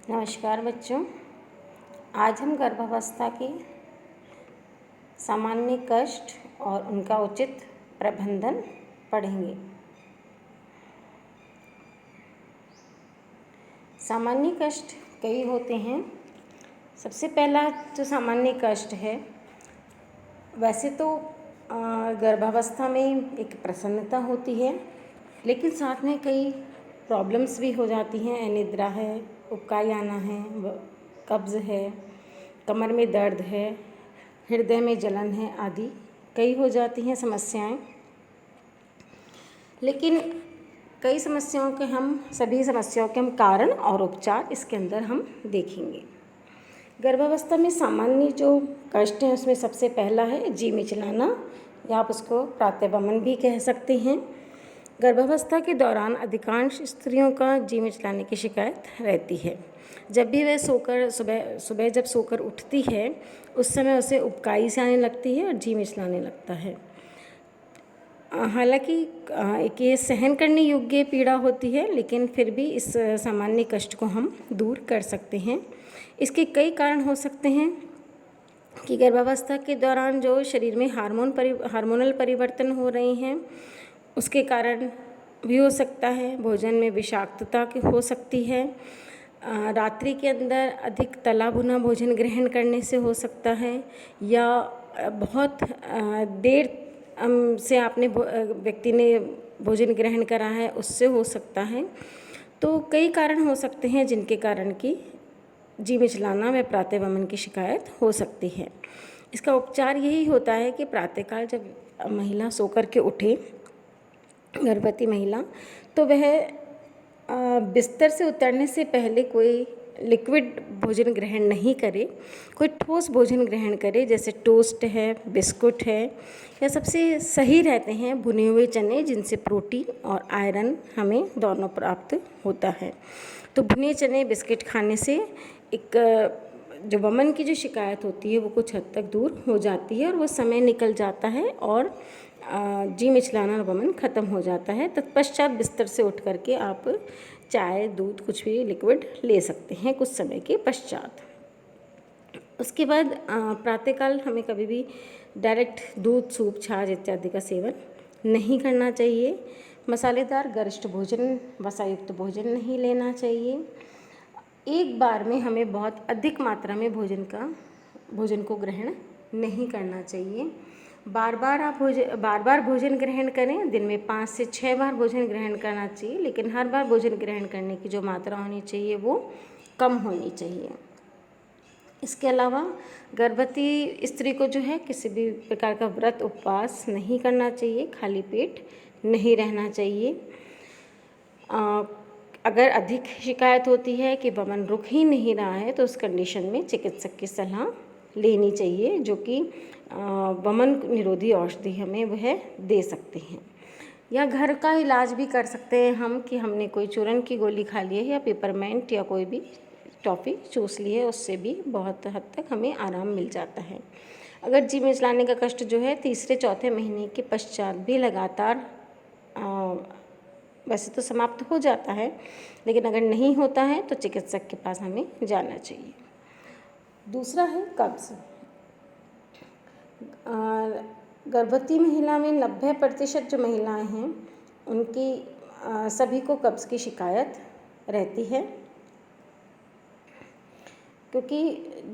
नमस्कार बच्चों। आज हम गर्भावस्था के सामान्य कष्ट और उनका उचित प्रबंधन पढ़ेंगे। सामान्य कष्ट कई होते हैं। सबसे पहला जो सामान्य कष्ट है, वैसे तो गर्भावस्था में एक प्रसन्नता होती है, लेकिन साथ में कई प्रॉब्लम्स भी हो जाती हैं। अनिद्रा है, उबकाई आना है, कब्ज़ है, कमर में दर्द है, हृदय में जलन है आदि कई हो जाती हैं समस्याएं। लेकिन कई समस्याओं के सभी समस्याओं के हम कारण और उपचार इसके अंदर हम देखेंगे। गर्भावस्था में सामान्य जो कष्ट हैं उसमें सबसे पहला है जी मिचलाना, या आप उसको प्रातःवमन भी कह सकते हैं। गर्भावस्था के दौरान अधिकांश स्त्रियों का जी मिचलाने की शिकायत रहती है। जब भी वह सुबह जब सोकर उठती है उस समय उसे उबकाई से आने लगती है और जी मिचलाने लगता है। हालांकि ये सहन करने योग्य पीड़ा होती है, लेकिन फिर भी इस सामान्य कष्ट को हम दूर कर सकते हैं। इसके कई कारण हो सकते हैं कि गर्भावस्था के दौरान जो शरीर में हार्मोनल परिवर्तन हो रहे हैं उसके कारण भी हो सकता है। भोजन में विषाक्तता की हो सकती है। रात्रि के अंदर अधिक तला भुना भोजन ग्रहण करने से हो सकता है, या बहुत देर से व्यक्ति ने भोजन ग्रहण करा है उससे हो सकता है। तो कई कारण हो सकते हैं जिनके कारण कि जी मिचलाना व प्रातःवमन की शिकायत हो सकती है। इसका उपचार यही होता है कि प्रातःकाल जब महिला सोकर के उठे, गर्भवती महिला, तो वह बिस्तर से उतरने से पहले कोई लिक्विड भोजन ग्रहण नहीं करे, कोई ठोस भोजन ग्रहण करे, जैसे टोस्ट है, बिस्कुट है, या सबसे सही रहते हैं भुने हुए चने, जिनसे प्रोटीन और आयरन हमें दोनों प्राप्त होता है। तो भुने चने बिस्किट खाने से एक जो वमन की जो शिकायत होती है वो कुछ हद तक दूर हो जाती है और वो समय निकल जाता है और जी मिचलाना और वमन ख़त्म हो जाता है। तत्पश्चात बिस्तर से उठ करके आप चाय, दूध, कुछ भी लिक्विड ले सकते हैं कुछ समय के पश्चात। उसके बाद प्रातःकाल हमें कभी भी डायरेक्ट दूध, सूप, छाछ इत्यादि का सेवन नहीं करना चाहिए। मसालेदार गरिष्ठ भोजन, वसायुक्त भोजन नहीं लेना चाहिए। एक बार में हमें बहुत अधिक मात्रा में भोजन को ग्रहण नहीं करना चाहिए। बार बार भोजन ग्रहण करें। दिन में 5 से 6 बार भोजन ग्रहण करना चाहिए, लेकिन हर बार भोजन ग्रहण करने की जो मात्रा होनी चाहिए वो कम होनी चाहिए। इसके अलावा गर्भवती स्त्री को जो है किसी भी प्रकार का व्रत उपवास नहीं करना चाहिए, खाली पेट नहीं रहना चाहिए। अगर अधिक शिकायत होती है कि वमन रुक ही नहीं रहा है तो उस कंडीशन में चिकित्सक की सलाह लेनी चाहिए, जो कि वमन निरोधी औषधि हमें वह दे सकते हैं। या घर का इलाज भी कर सकते हैं हम, कि हमने कोई चूरन की गोली खा ली है या पेपरमेंट या कोई भी टॉफ़ी चूस ली है, उससे भी बहुत हद तक हमें आराम मिल जाता है। अगर जी मिचलाने का कष्ट जो है 3-4 महीने के पश्चात भी लगातार वैसे तो समाप्त हो जाता है, लेकिन अगर नहीं होता है तो चिकित्सक के पास हमें जाना चाहिए। दूसरा है कब्ज़। गर्भवती महिला में 90% जो महिलाएं हैं उनकी सभी को कब्ज़ की शिकायत रहती है, क्योंकि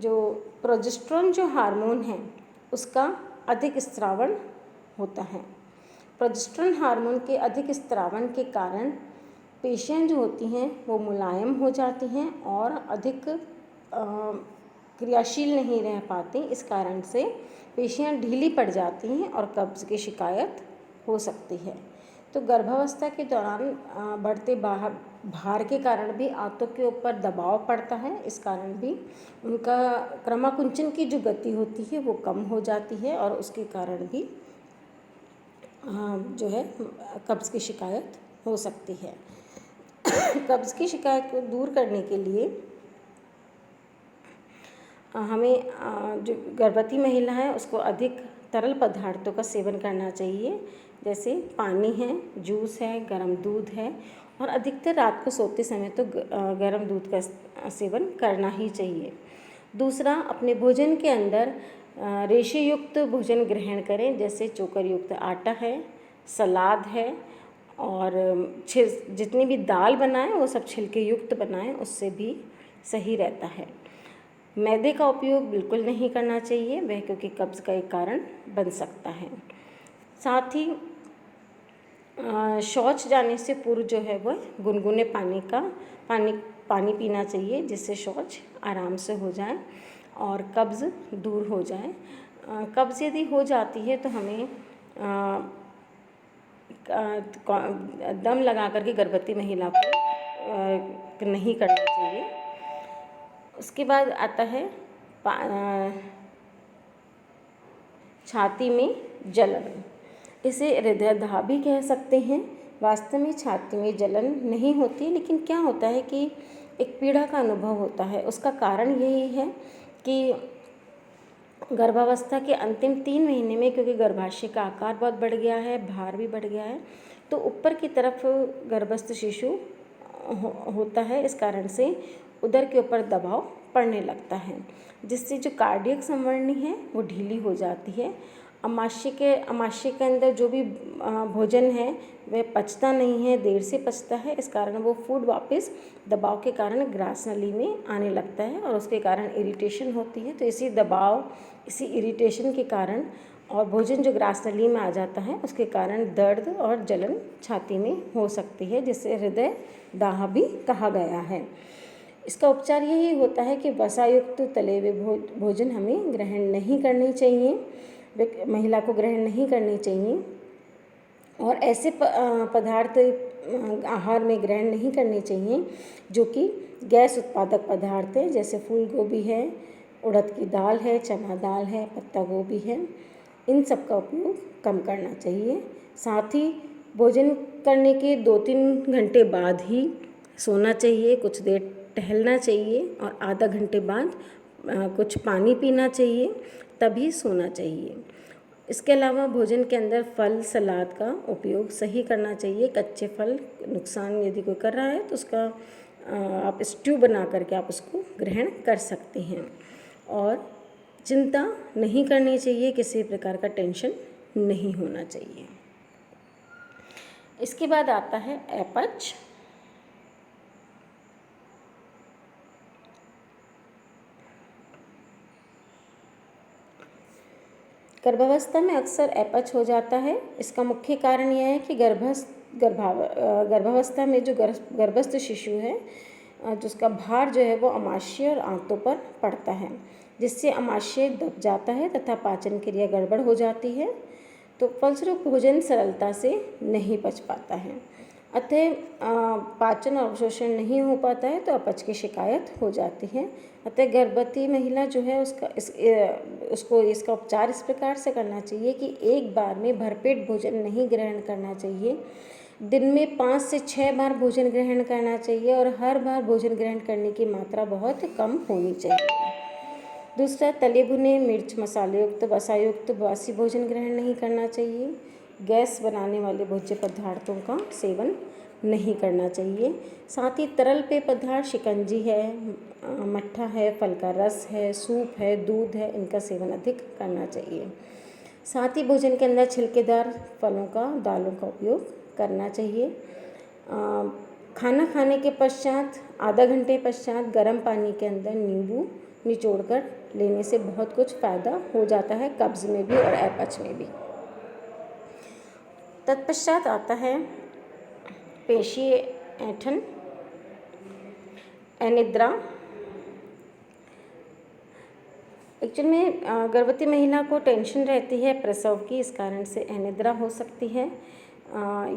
जो प्रोजेस्टेरोन जो हार्मोन है उसका अधिक स्रावन होता है। प्रोजेस्टेरोन हार्मोन के अधिक स्रावन के कारण पेशियाँ जो होती हैं वो मुलायम हो जाती हैं और अधिक क्रियाशील नहीं रह पाती। इस कारण से पेशियाँ ढीली पड़ जाती हैं और कब्ज़ की शिकायत हो सकती है। तो गर्भावस्था के दौरान बढ़ते भार के कारण भी आंतों के ऊपर दबाव पड़ता है। इस कारण भी उनका क्रमाकुंचन की जो गति होती है वो कम हो जाती है और उसके कारण भी जो है कब्ज़ की शिकायत हो सकती है। कब्ज़ की शिकायत को दूर करने के लिए हमें जो गर्भवती महिला है उसको अधिक तरल पदार्थों का सेवन करना चाहिए, जैसे पानी है, जूस है, गर्म दूध है, और अधिकतर रात को सोते समय तो गर्म दूध का सेवन करना ही चाहिए। दूसरा, अपने भोजन के अंदर रेशे युक्त भोजन ग्रहण करें, जैसे चोकर युक्त आटा है, सलाद है, और जितनी भी दाल बनाएं वो सब छिलके युक्त बनाएं, उससे भी सही रहता है। मैदे का उपयोग बिल्कुल नहीं करना चाहिए वह, क्योंकि कब्ज़ का एक कारण बन सकता है। साथ ही शौच जाने से पूर्व जो है वह गुनगुने पानी पीना चाहिए, जिससे शौच आराम से हो जाए और कब्ज़ दूर हो जाए। कब्ज़ यदि हो जाती है तो हमें दम लगा करके गर्भवती महिला को नहीं करना चाहिए। उसके बाद आता है छाती में जलन, इसे हृदयदाह भी कह सकते हैं। वास्तव में छाती में जलन नहीं होती, लेकिन क्या होता है कि एक पीड़ा का अनुभव होता है। उसका कारण यही है कि गर्भावस्था के अंतिम 3 महीने में, क्योंकि गर्भाशय का आकार बहुत बढ़ गया है, भार भी बढ़ गया है, तो ऊपर की तरफ गर्भस्थ शिशु होता है। इस कारण से उदर के ऊपर दबाव पड़ने लगता है, जिससे जो कार्डियक संवरणी है वो ढीली हो जाती है। अमाशय के अंदर जो भी भोजन है वह पचता नहीं है, देर से पचता है। इस कारण वो फूड वापस दबाव के कारण ग्रास नली में आने लगता है और उसके कारण इरिटेशन होती है। तो इसी इरिटेशन के कारण और भोजन जो ग्रास नली में आ जाता है उसके कारण दर्द और जलन छाती में हो सकती है, जिसे हृदय दाह भी कहा गया है। इसका उपचार यही होता है कि वसायुक्त तले हुए भोजन हमें ग्रहण नहीं करनी चाहिए, महिला को ग्रहण नहीं करनी चाहिए, और ऐसे पदार्थ आहार में ग्रहण नहीं करने चाहिए जो कि गैस उत्पादक पदार्थ हैं, जैसे फूल गोभी है, उड़द की दाल है, चना दाल है, पत्ता गोभी है। इन सब का उपयोग कम करना चाहिए। साथ ही भोजन करने के 2-3 घंटे बाद ही सोना चाहिए, कुछ देर टहलना चाहिए और आधा घंटे बाद कुछ पानी पीना चाहिए, तभी सोना चाहिए। इसके अलावा भोजन के अंदर फल सलाद का उपयोग सही करना चाहिए। कच्चे फल नुकसान यदि कोई कर रहा है तो उसका आप स्ट्यू बना करके आप उसको ग्रहण कर सकते हैं। और चिंता नहीं करनी चाहिए, किसी प्रकार का टेंशन नहीं होना चाहिए। इसके बाद आता है अपच। गर्भावस्था में अक्सर अपच हो जाता है। इसका मुख्य कारण यह है कि गर्भावस्था में जो गर्भस्थ शिशु है जिसका भार जो है वो अमाशय और आंतों पर पड़ता है, जिससे अमाशय दब जाता है तथा पाचन क्रिया गड़बड़ हो जाती है। तो फलस्वरूप भोजन सरलता से नहीं पच पाता है, अतः पाचन और अवशोषण नहीं हो पाता है, तो अपच की शिकायत हो जाती है। अतः गर्भवती महिला जो है उसको इसका उपचार इस प्रकार से करना चाहिए कि एक बार में भरपेट भोजन नहीं ग्रहण करना चाहिए। दिन में 5 से 6 बार भोजन ग्रहण करना चाहिए और हर बार भोजन ग्रहण करने की मात्रा बहुत कम होनी चाहिए। दूसरा, तले भुने मिर्च मसाले युक्त वसायुक्त बासी भोजन ग्रहण नहीं करना चाहिए। गैस बनाने वाले भोज्य पदार्थों का सेवन नहीं करना चाहिए। साथ ही तरल पेय पदार्थ शिकंजी है, मट्ठा है, फल का रस है, सूप है, दूध है, इनका सेवन अधिक करना चाहिए। साथ ही भोजन के अंदर छिलकेदार फलों का दालों का उपयोग करना चाहिए। खाना खाने के पश्चात आधा घंटे पश्चात गर्म पानी के अंदर नींबू निचोड़कर लेने से बहुत कुछ फ़ायदा हो जाता है, कब्ज़ में भी और अपच में भी। तत्पश्चात आता है पेशीय ऐंठन, अनिद्रा। एक्चुअल में गर्भवती महिला को टेंशन रहती है प्रसव की, इस कारण से अनिद्रा हो सकती है।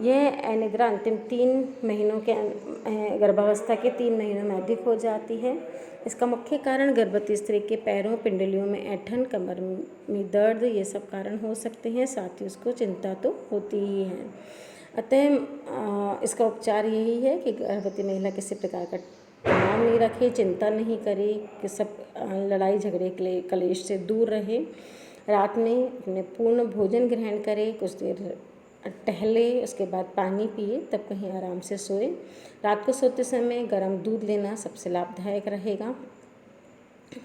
यह अनिद्रा अंतिम 3 महीनों के गर्भावस्था के 3 महीनों में अधिक हो जाती है। इसका मुख्य कारण गर्भवती स्त्री के पैरों, पिंडलियों में ऐंठन, कमर में दर्द, ये सब कारण हो सकते हैं। साथ ही उसको चिंता तो होती ही है। अतः इसका उपचार यही है कि गर्भवती महिला किसी प्रकार का तनाव नहीं रखे, चिंता नहीं करे, कि सब लड़ाई झगड़े कलेश से दूर रहे। रात में अपने पूर्ण भोजन ग्रहण करे, कुछ देर टहले, उसके बाद पानी पिए, तब कहीं आराम से सोए। रात को सोते समय गर्म दूध लेना सबसे लाभदायक रहेगा।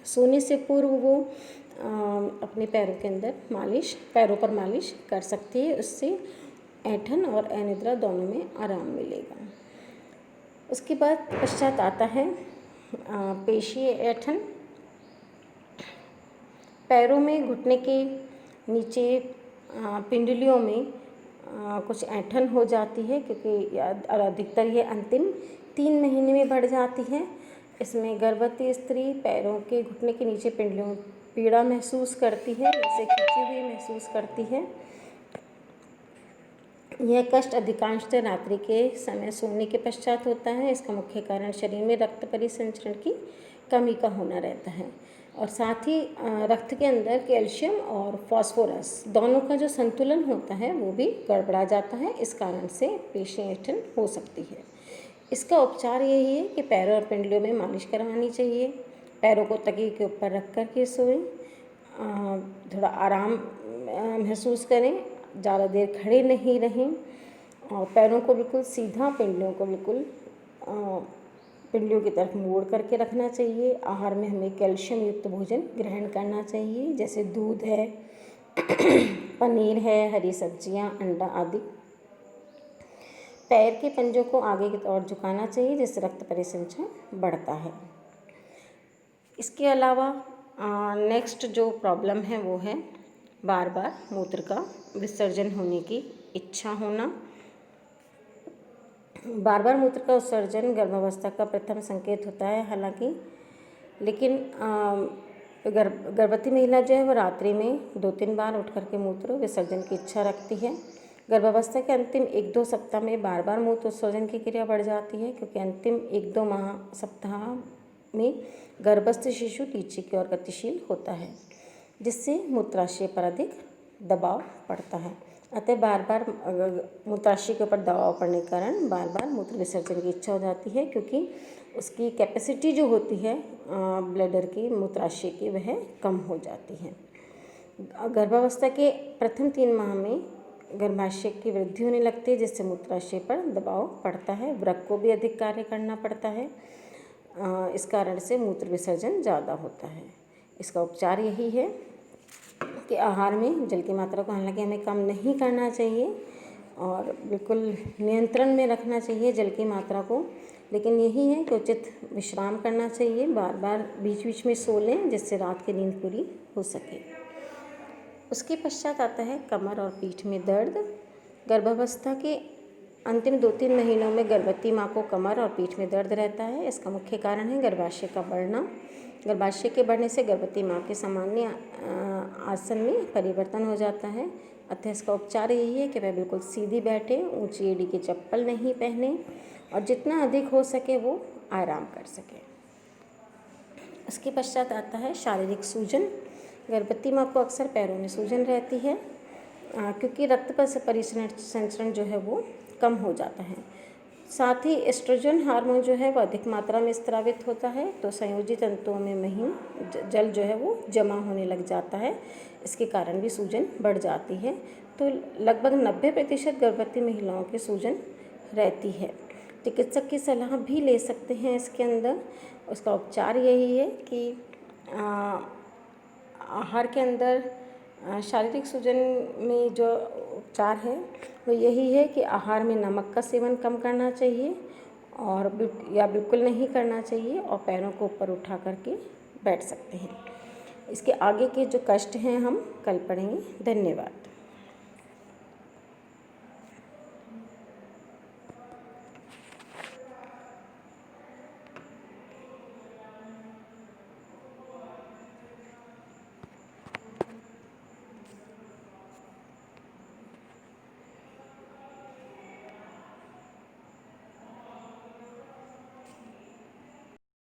सोने से पूर्व वो अपने पैरों के अंदर पैरों पर मालिश कर सकती है। उससे ऐंठन और अनिद्रा दोनों में आराम मिलेगा। उसके बाद पश्चात आता है पेशीय ऐंठन। पैरों में घुटने के नीचे पिंडलियों में कुछ ऐंठन हो जाती है, क्योंकि अधिकतर ये अंतिम 3 महीने में बढ़ जाती है। इसमें गर्भवती स्त्री पैरों के घुटने के नीचे पिंडलियों पीड़ा महसूस करती है, जैसे खिंची हुई महसूस करती है। यह कष्ट अधिकांशतः रात्रि के समय सोने के पश्चात होता है। इसका मुख्य कारण शरीर में रक्त परिसंचरण की कमी का होना रहता है, और साथ ही रक्त के अंदर कैल्शियम और फास्फोरस दोनों का जो संतुलन होता है वो भी गड़बड़ा जाता है। इस कारण से पेशी ऐंठन हो सकती है। इसका उपचार यही है कि पैरों और पिंडलियों में मालिश करवानी चाहिए। पैरों को तकिए के ऊपर रख कर के सोएं, थोड़ा आराम महसूस करें, ज़्यादा देर खड़े नहीं रहें, और पैरों को बिल्कुल सीधा, पिंडलियों को बिल्कुल पिंडलियों की तरफ मोड़ करके रखना चाहिए। आहार में हमें कैल्शियम युक्त भोजन ग्रहण करना चाहिए, जैसे दूध है, पनीर है, हरी सब्जियां, अंडा आदि। पैर के पंजों को आगे की ओर झुकाना चाहिए, जिससे रक्त परिसंचरण बढ़ता है। इसके अलावा नेक्स्ट जो प्रॉब्लम है वो है बार बार मूत्र का विसर्जन होने की इच्छा होना। बार बार मूत्र का उत्सर्जन गर्भावस्था का प्रथम संकेत होता है हालांकि, लेकिन गर्भवती महिला जो है वो रात्रि में 2-3 बार उठ करके मूत्र विसर्जन की इच्छा रखती है। गर्भावस्था के अंतिम 1-2 सप्ताह में बार बार मूत्र उत्सर्जन की क्रिया बढ़ जाती है, क्योंकि अंतिम 1-2 सप्ताह में गर्भस्थ शिशु नीचे की ओर गतिशील होता है, जिससे मूत्राशय पर अधिक दबाव पड़ता है। अतः बार बार मूत्राशय के ऊपर दबाव पड़ने के कारण बार बार मूत्र विसर्जन की इच्छा हो जाती है, क्योंकि उसकी कैपेसिटी जो होती है ब्लैडर की, मूत्राशय की, वह कम हो जाती है। गर्भावस्था के प्रथम 3 माह में गर्भाशय की वृद्धि होने लगती है, जिससे मूत्राशय पर दबाव पड़ता है। वृक्क को भी अधिक कार्य करना पड़ता है, इस कारण से मूत्र विसर्जन ज़्यादा होता है। इसका उपचार यही है कि आहार में जल की मात्रा को हालांकि हमें कम नहीं करना चाहिए और बिल्कुल नियंत्रण में रखना चाहिए जल की मात्रा को, लेकिन यही है कि उचित विश्राम करना चाहिए। बार बार बीच बीच में सो लें, जिससे रात की नींद पूरी हो सके। उसके पश्चात आता है कमर और पीठ में दर्द। गर्भावस्था के अंतिम 2-3 महीनों में गर्भवती माँ को कमर और पीठ में दर्द रहता है। इसका मुख्य कारण है गर्भाशय का बढ़ना। गर्भाशय के बढ़ने से गर्भवती माँ के सामान्य आसन में परिवर्तन हो जाता है। अतः इसका उपचार यही है कि वह बिल्कुल सीधी बैठे, ऊंची एड़ी की चप्पल नहीं पहने, और जितना अधिक हो सके वो आराम कर सके। इसके पश्चात आता है शारीरिक सूजन। गर्भवती माँ को अक्सर पैरों में सूजन रहती है, क्योंकि रक्त परिसंचरण जो है वो कम हो जाता है। साथ ही एस्ट्रोजन हार्मोन जो है वो अधिक मात्रा में स्रावित होता है, तो संयोजी तंतुओं में महीन जल जो है वो जमा होने लग जाता है। इसके कारण भी सूजन बढ़ जाती है। तो लगभग 90% गर्भवती महिलाओं की सूजन रहती है। चिकित्सक की सलाह भी ले सकते हैं इसके अंदर। उसका उपचार यही है कि आहार के अंदर शारीरिक सूजन में जो उपचार है वो यही है कि आहार में नमक का सेवन कम करना चाहिए और बिल्कुल नहीं करना चाहिए, और पैरों को ऊपर उठा करके बैठ सकते हैं। इसके आगे के जो कष्ट हैं हम कल पढ़ेंगे। धन्यवाद।